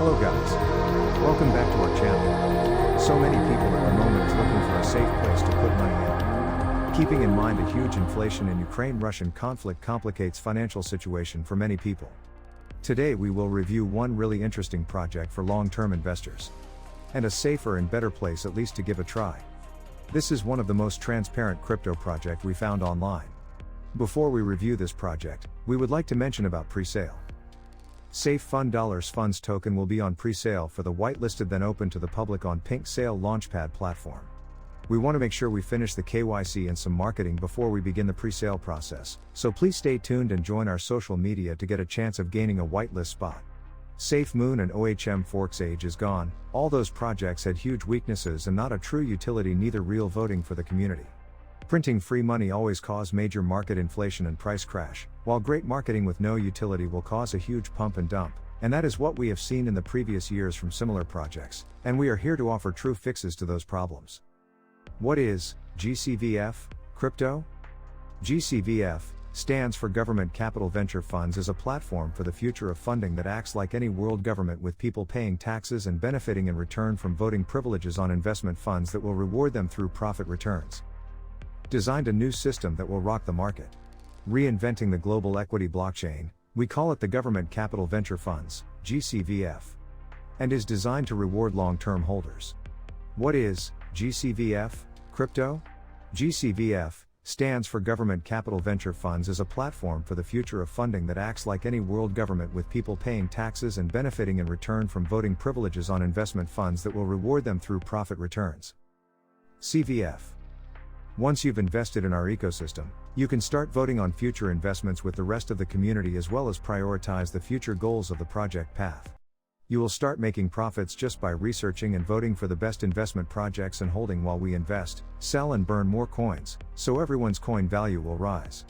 Hello guys. Welcome back to our channel. So many people at the moment is looking for a safe place to put money in. Keeping in mind a huge inflation and Ukraine-Russian conflict complicates financial situation for many people. Today we will review one really interesting project for long-term investors. And a safer and better place at least to give a try. This is one of the most transparent crypto project we found online. Before we review this project, we would like to mention about pre-sale. SafeFunds token will be on pre-sale for the whitelisted then open to the public on Pink Sale Launchpad platform. We want to make sure we finish the KYC and some marketing before we begin the pre-sale process, so please stay tuned and join our social media to get a chance of gaining a whitelist spot. SafeMoon and OHM forks age is gone, all those projects had huge weaknesses and not a true utility, neither real voting for the community. Printing free money always cause major market inflation and price crash, while great marketing with no utility will cause a huge pump and dump, and that is what we have seen in the previous years from similar projects, and we are here to offer true fixes to those problems. What is GCVF, crypto? GCVF stands for Government Capital Venture Funds, is a platform for the future of funding that acts like any world government, with people paying taxes and benefiting in return from voting privileges on investment funds that will reward them through profit returns. Designed a new system that will rock the market. Reinventing the global equity blockchain, we call it the Government Capital Venture Funds, GCVF. And is designed to reward long-term holders. What is GCVF, crypto? GCVF stands for Government Capital Venture Funds, is a platform for the future of funding that acts like any world government, with people paying taxes and benefiting in return from voting privileges on investment funds that will reward them through profit returns. CVF. Once you've invested in our ecosystem, you can start voting on future investments with the rest of the community, as well as prioritize the future goals of the project path. You will start making profits just by researching and voting for the best investment projects and holding while we invest, sell and burn more coins, so everyone's coin value will rise.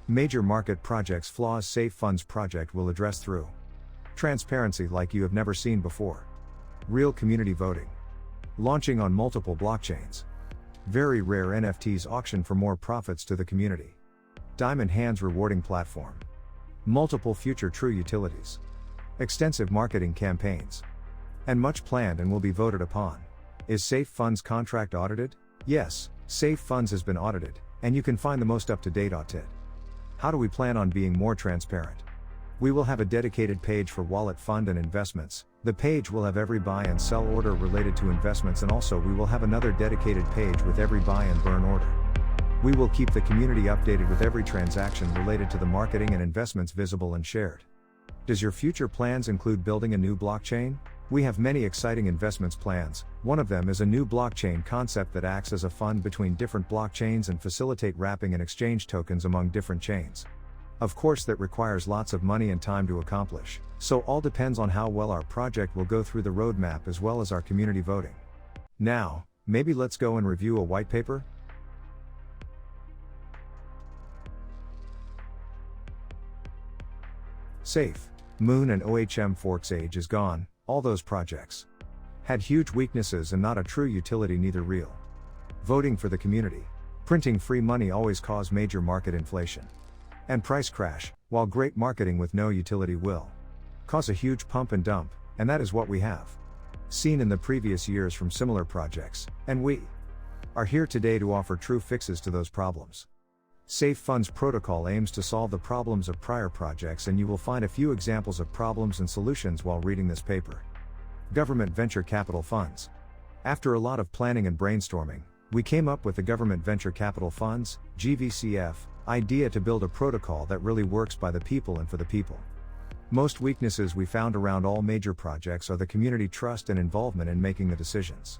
Major market projects flaws SafeFunds project will address through transparency like you have never seen before. Real community voting. Launching on multiple blockchains. Very rare NFTs auction for more profits to the community. Diamond hands rewarding platform. Multiple future true utilities. Extensive marketing campaigns. And much planned and will be voted upon. Is SafeFunds contract audited? Yes, SafeFunds has been audited, and you can find the most up-to-date audit. How do we plan on being more transparent? We will have a dedicated page for wallet fund and investments. The page will have every buy and sell order related to investments, and also we will have another dedicated page with every buy and burn order. We will keep the community updated with every transaction related to the marketing and investments visible and shared. Does your future plans include building a new blockchain? We have many exciting investments plans. One of them is a new blockchain concept that acts as a fund between different blockchains and facilitate wrapping and exchange tokens among different chains. Of course, that requires lots of money and time to accomplish, so all depends on how well our project will go through the roadmap as well as our community voting. Now, maybe let's go and review a white paper? SafeMoon and OHM forks age is gone, all those projects had huge weaknesses and not a true utility, neither real voting for the community. Printing free money always cause major market inflation and price crash, while great marketing with no utility will cause a huge pump and dump, and that is what we have seen in the previous years from similar projects, and we are here today to offer true fixes to those problems. SafeFunds protocol aims to solve the problems of prior projects, and you will find a few examples of problems and solutions while reading this paper. Government Venture Capital Funds. After a lot of planning and brainstorming, we came up with the Government Venture Capital Funds, GCVF, idea to build a protocol that really works by the people and for the people. Most weaknesses we found around all major projects are the community trust and involvement in making the decisions.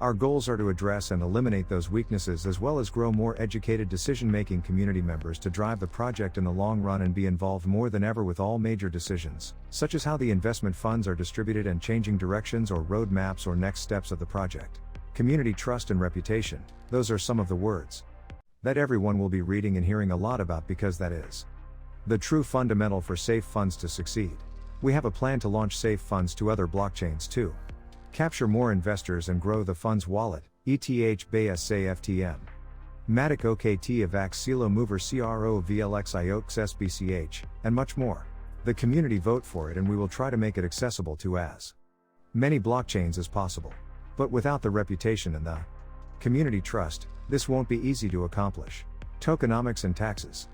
Our goals are to address and eliminate those weaknesses, as well as grow more educated decision-making community members to drive the project in the long run and be involved more than ever with all major decisions, such as how the investment funds are distributed and changing directions or roadmaps or next steps of the project. Community trust and reputation, those are some of the words that everyone will be reading and hearing a lot about, because that is the true fundamental for SafeFunds to succeed. We have a plan to launch SafeFunds to other blockchains too. Capture more investors and grow the fund's wallet, ETH Bayes SAFTM. Matic OKT Avax Silo Mover CRO VLX IOX SBCH, and much more. The community vote for it, and we will try to make it accessible to as many blockchains as possible. But without the reputation and the community trust, this won't be easy to accomplish. Tokenomics and taxes.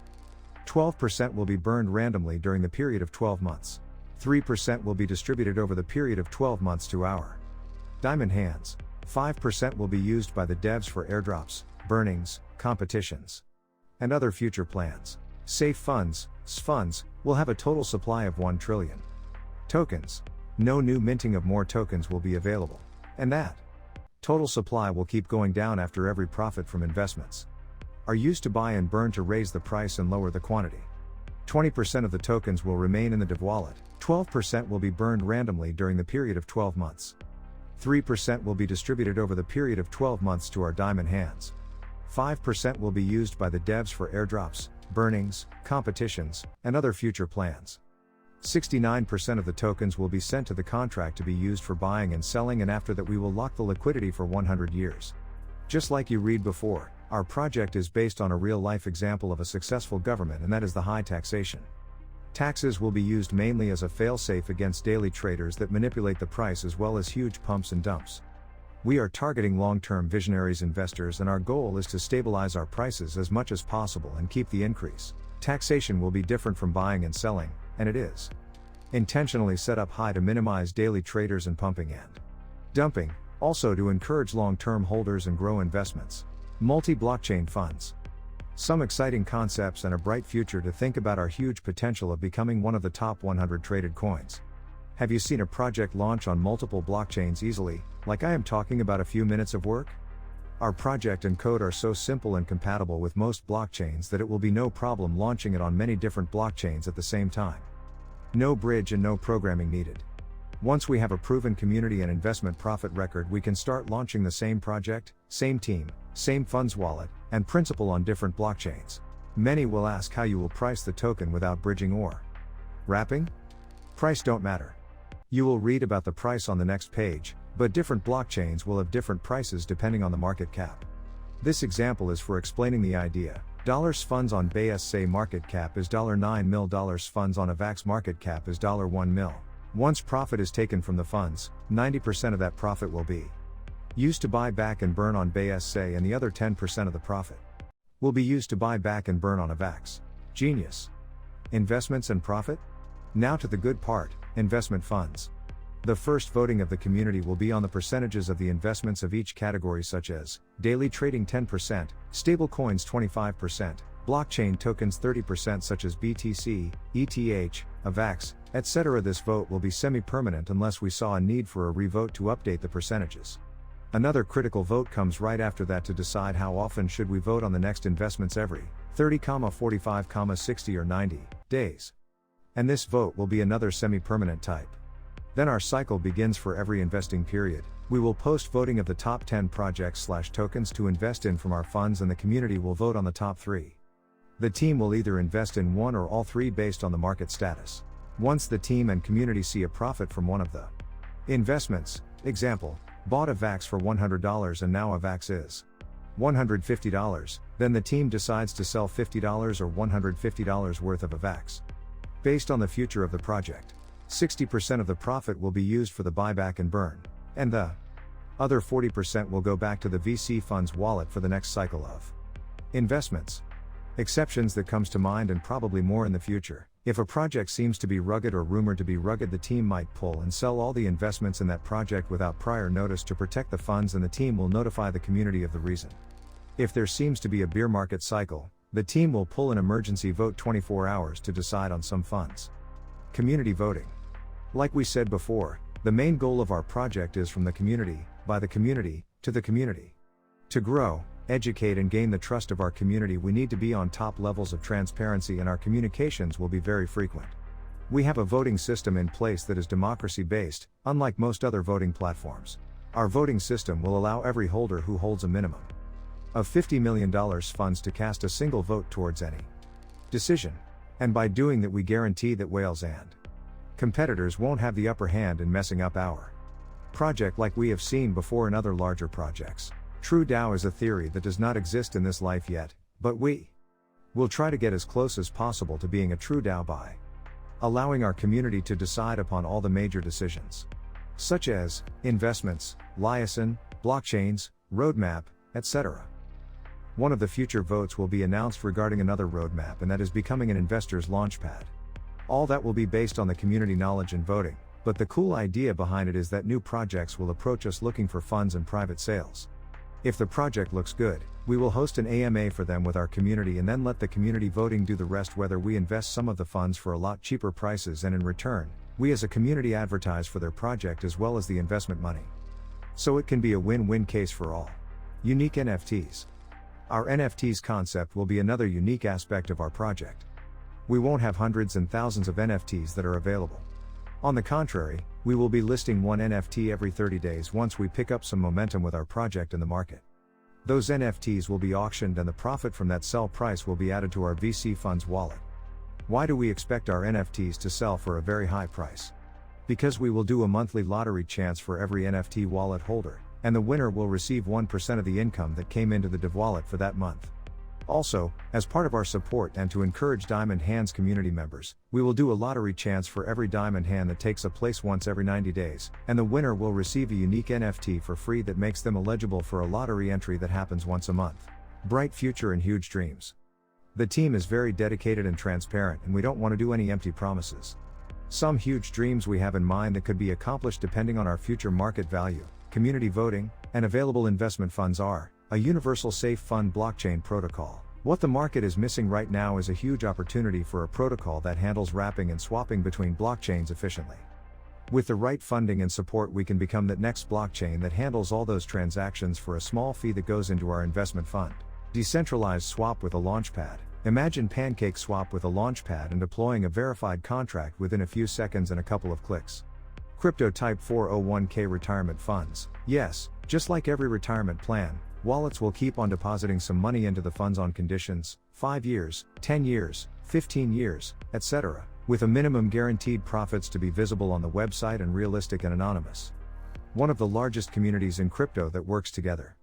12% will be burned randomly during the period of 12 months. 3% will be distributed over the period of 12 months to our diamond hands. 5% will be used by the devs for airdrops, burnings, competitions, and other future plans. SafeFunds, SFunds, will have a total supply of 1 trillion tokens. No new minting of more tokens will be available. And that total supply will keep going down after every profit from investments are used to buy and burn to raise the price and lower the quantity. 20% of the tokens will remain in the dev wallet. 12% will be burned randomly during the period of 12 months. 3% will be distributed over the period of 12 months to our diamond hands. 5% will be used by the devs for airdrops, burnings, competitions, and other future plans. 69% of the tokens will be sent to the contract to be used for buying and selling, and after that we will lock the liquidity for 100 years. Just like you read before, our project is based on a real-life example of a successful government, and that is the high taxation. Taxes will be used mainly as a fail-safe against daily traders that manipulate the price, as well as huge pumps and dumps. We are targeting long-term visionaries investors, and our goal is to stabilize our prices as much as possible and keep the increase. Taxation will be different from buying and selling, and it is intentionally set up high to minimize daily traders and pumping and dumping, also to encourage long-term holders and grow investments. Multi-blockchain funds. Some exciting concepts and a bright future to think about our huge potential of becoming one of the top 100 traded coins. Have you seen a project launch on multiple blockchains easily, like I am talking about a few minutes of work? Our project and code are so simple and compatible with most blockchains that it will be no problem launching it on many different blockchains at the same time. No bridge and no programming needed. Once we have a proven community and investment profit record, we can start launching the same project, same team, same funds wallet, and principal on different blockchains. Many will ask how you will price the token without bridging or wrapping? Price don't matter. You will read about the price on the next page, but different blockchains will have different prices depending on the market cap. This example is for explaining the idea. $funds on BSC market cap is $9 mil. Funds on AVAX market cap is $1 mil. Once profit is taken from the funds, 90% of that profit will be used to buy back and burn on BSC, and the other 10% of the profit will be used to buy back and burn on AVAX. Genius. Investments and profit? Now to the good part, investment funds. The first voting of the community will be on the percentages of the investments of each category, such as daily trading 10%, stablecoins 25%, blockchain tokens 30%, such as BTC, ETH, AVAX, etc. This vote will be semi-permanent unless we saw a need for a revote to update the percentages. Another critical vote comes right after that to decide how often should we vote on the next investments every 30, 45, 60 or 90 days. And this vote will be another semi-permanent type. Then our cycle begins for every investing period. We will post voting of the top 10 projects/tokens to invest in from our funds, and the community will vote on the top 3. The team will either invest in one or all 3 based on the market status. Once the team and community see a profit from one of the investments, example, bought AVAX for $100 and now AVAX is $150, then the team decides to sell $50 or $150 worth of AVAX. Based on the future of the project, 60% of the profit will be used for the buyback and burn, and the other 40% will go back to the VC funds wallet for the next cycle of investments. Exceptions that comes to mind, and probably more in the future. If a project seems to be rugged or rumored to be rugged, the team might pull and sell all the investments in that project without prior notice to protect the funds, and the team will notify the community of the reason. If there seems to be a bear market cycle, the team will pull an emergency vote 24 hours to decide on some funds. Community voting. Like we said before, the main goal of our project is from the community, by the community, to the community. To grow, educate and gain the trust of our community, we need to be on top levels of transparency, and our communications will be very frequent. We have a voting system in place that is democracy-based, unlike most other voting platforms. Our voting system will allow every holder who holds a minimum of $50 million funds to cast a single vote towards any decision. And by doing that, we guarantee that whales and competitors won't have the upper hand in messing up our project like we have seen before in other larger projects. True DAO is a theory that does not exist in this life yet, but we will try to get as close as possible to being a true DAO by allowing our community to decide upon all the major decisions, such as investments, liaison, blockchains, roadmap, etc. One of the future votes will be announced regarding another roadmap, and that is becoming an investor's launchpad. All that will be based on the community knowledge and voting, but the cool idea behind it is that new projects will approach us looking for funds and private sales. If the project looks good, we will host an AMA for them with our community and then let the community voting do the rest, whether we invest some of the funds for a lot cheaper prices and in return, we as a community advertise for their project as well as the investment money. So it can be a win-win case for all. Unique NFTs. Our NFTs concept will be another unique aspect of our project. We won't have hundreds and thousands of NFTs that are available. On the contrary, we will be listing one NFT every 30 days once we pick up some momentum with our project in the market. Those NFTs will be auctioned and the profit from that sell price will be added to our VC funds wallet. Why do we expect our NFTs to sell for a very high price? Because we will do a monthly lottery chance for every NFT wallet holder, and the winner will receive 1% of the income that came into the Div wallet for that month. Also, as part of our support and to encourage Diamond Hands community members, we will do a lottery chance for every Diamond Hand that takes a place once every 90 days, and the winner will receive a unique NFT for free that makes them eligible for a lottery entry that happens once a month. Bright future and huge dreams. The team is very dedicated and transparent, and we don't want to do any empty promises. Some huge dreams we have in mind that could be accomplished depending on our future market value, community voting, and available investment funds are a universal safe fund blockchain protocol. What the market is missing right now is a huge opportunity for a protocol that handles wrapping and swapping between blockchains efficiently. With the right funding and support, we can become that next blockchain that handles all those transactions for a small fee that goes into our investment fund. Decentralized swap with a launchpad. Imagine Pancake Swap with a launchpad and deploying a verified contract within a few seconds and a couple of clicks. Crypto type 401k retirement funds. Yes, just like every retirement plan, wallets will keep on depositing some money into the funds on conditions, 5 years, 10 years, 15 years, etc., with a minimum guaranteed profits to be visible on the website and realistic and anonymous. One of the largest communities in crypto that works together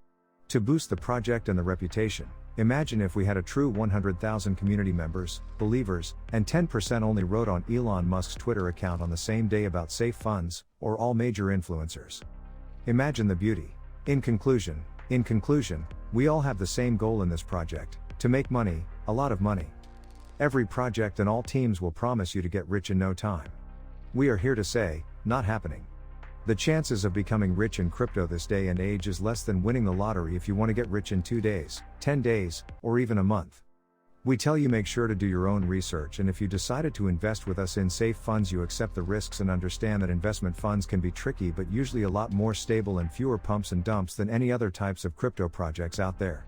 to boost the project and the reputation. Imagine if we had a true 100,000 community members, believers, and 10% only wrote on Elon Musk's Twitter account on the same day about safe funds, or all major influencers. Imagine the beauty. In conclusion, we all have the same goal in this project, to make money, a lot of money. Every project and all teams will promise you to get rich in no time. We are here to say, not happening. The chances of becoming rich in crypto this day and age is less than winning the lottery if you want to get rich in 2 days, 10 days, or even a month. We tell you make sure to do your own research, and if you decided to invest with us in safe funds, you accept the risks and understand that investment funds can be tricky but usually a lot more stable and fewer pumps and dumps than any other types of crypto projects out there.